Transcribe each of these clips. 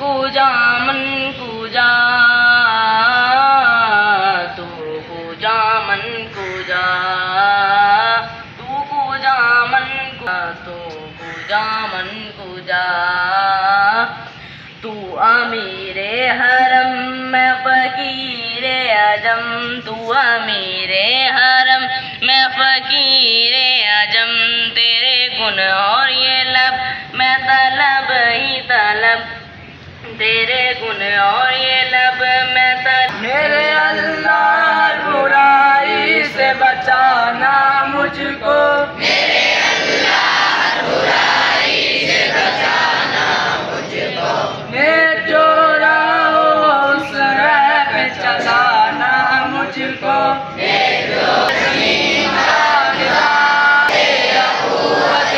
पूजा मन पूजा तू पूजा मन पूजा तू पूजा मन तू पूजा मन पूजा तू अमीरे हरम मैं फकीरे आजम तू अमीरे हरम मैं फकीरे आजम तेरे गुण और ये लब मैं तलब ही तलब तेरे गुण और ये लब मैं तलब। मेरे अल्लाह बुराई से बचाना मुझको, मेरे अल्लाह बुराई से बचाना मुझको, मैं जो राहों उस राह पे चलाना मुझको, मैं जो ज़मीन का निज़ाम तेरा क़ुव्वत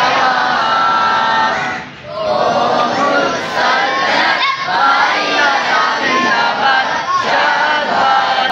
आवाज़ ओ मुसल्लत भाइया जिंदाबाद शाबाश।